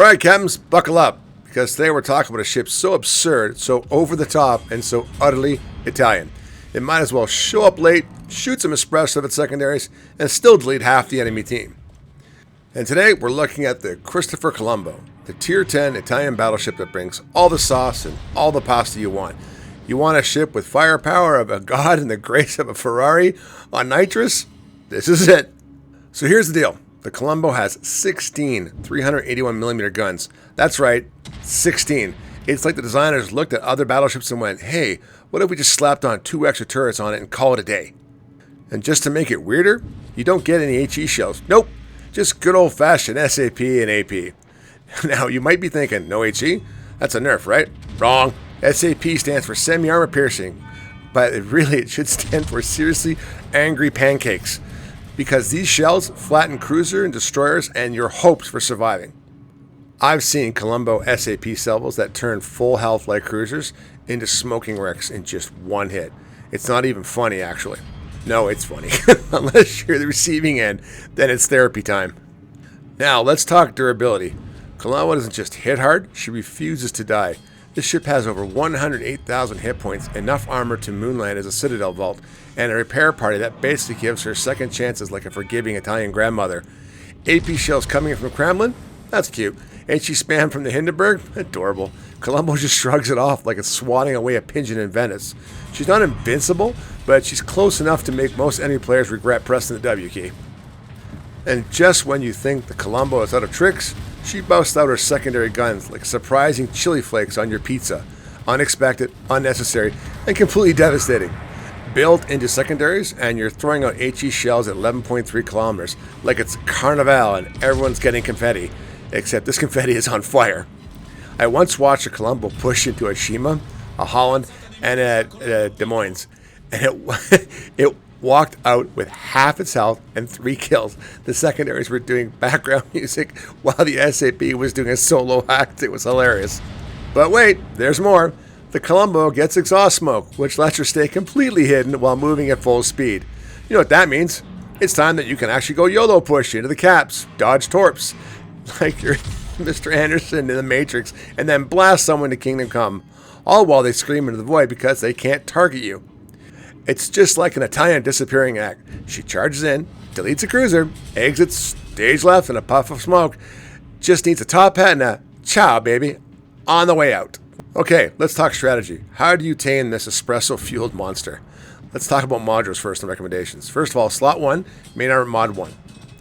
Alright, captains, buckle up, because today we're talking about a ship so absurd, so over the top, and so utterly Italian. It might as well show up late, shoot some espresso of its secondaries, and still delete half the enemy team. And today we're looking at the Cristoforo Colombo, the Tier 10 Italian battleship that brings all the sauce and all the pasta you want. You want a ship with firepower of a god and the grace of a Ferrari on nitrous? This is it. So here's the deal. The Colombo has 16 381mm guns. That's right, 16. It's like the designers looked at other battleships and went, hey, what if we just slapped on 2 extra turrets on it and call it a day? And just to make it weirder, you don't get any HE shells. Nope, just good old-fashioned SAP and AP. Now, you might be thinking, no HE? That's a nerf, right? Wrong. SAP stands for semi-armor piercing, but it should stand for seriously angry pancakes, because these shells flatten cruiser and destroyers and your hopes for surviving. I've seen Colombo SAP salvos that turn full health like cruisers into smoking wrecks in just one hit. It's not even funny, actually. No, it's funny. Unless you're the receiving end, then it's therapy time. Now, let's talk durability. Colombo doesn't just hit hard, she refuses to die. This ship has over 108,000 hit points, enough armor to moonland as a citadel vault, and a repair party that basically gives her second chances like a forgiving Italian grandmother. AP shells coming in from Kremlin? That's cute. HE spam from the Hindenburg? Adorable. Colombo just shrugs it off like it's swatting away a pigeon in Venice. She's not invincible, but she's close enough to make most enemy players regret pressing the W key. And just when you think the Colombo is out of tricks, she busts out her secondary guns like surprising chili flakes on your pizza. Unexpected, unnecessary, and completely devastating. Built into secondaries, and you're throwing out HE shells at 11.3 kilometers like it's carnival and everyone's getting confetti, except this confetti is on fire. I once watched a Colombo push into a Shima, a Holland, and a Des Moines, and it walked out with half its health and 3 kills. The secondaries were doing background music while the SAP was doing a solo act. It was hilarious. But wait, there's more. The Colombo gets exhaust smoke, which lets her stay completely hidden while moving at full speed. You know what that means? It's time that you can actually go YOLO push into the caps, dodge torps, like you're Mr. Anderson in the Matrix, and then blast someone to Kingdom Come, all while they scream into the void because they can't target you. It's just like an Italian disappearing act. She charges in, deletes a cruiser, exits stage left in a puff of smoke, just needs a top hat and a ciao baby on the way out. Okay, let's talk strategy. How do you tame this espresso-fueled monster? Let's talk about modules first and recommendations. First of all, Slot 1, Main Armor Mod 1.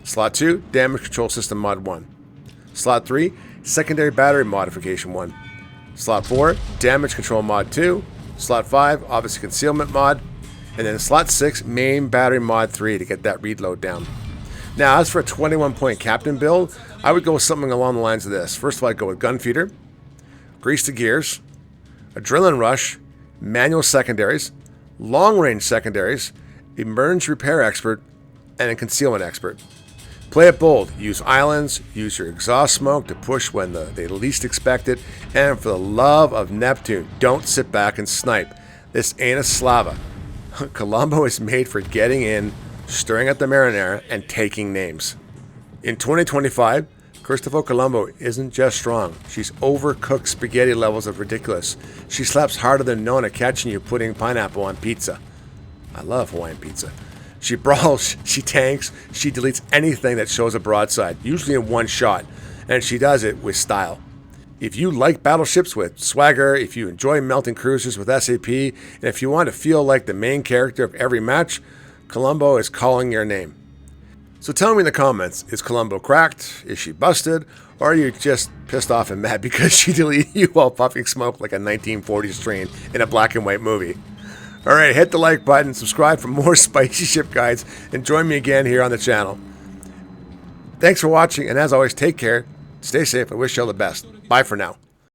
Slot 2, Damage Control System Mod 1. Slot 3, Secondary Battery Modification 1. Slot 4, Damage Control Mod 2. Slot 5, Obviously Concealment Mod. And then Slot 6, Main Battery Mod 3 to get that reload down. Now, as for a 21-point captain build, I would go with something along the lines of this. First of all, I'd go with Gun Feeder, Grease the Gears, Adrenaline Rush, Manual Secondaries, Long Range Secondaries, Emergency Repair Expert, and a Concealment Expert. Play it bold. Use islands, use your exhaust smoke to push when they least expect it, and for the love of Neptune, don't sit back and snipe. This ain't a Slava. Colombo is made for getting in, stirring up the marinara, and taking names. In 2025, Cristoforo Colombo isn't just strong. She's overcooked spaghetti levels of ridiculous. She slaps harder than Nona catching you putting pineapple on pizza. I love Hawaiian pizza. She brawls, she tanks, she deletes anything that shows a broadside, usually in one shot, and she does it with style. If you like battleships with swagger, if you enjoy melting cruisers with SAP, and if you want to feel like the main character of every match, Colombo is calling your name. So tell me in the comments, is Colombo cracked? Is she busted? Or are you just pissed off and mad because she deleted you while puffing smoke like a 1940s train in a black and white movie? Alright, hit the like button, subscribe for more spicy ship guides, and join me again here on the channel. Thanks for watching, and as always, take care, stay safe, I wish you all the best. Bye for now.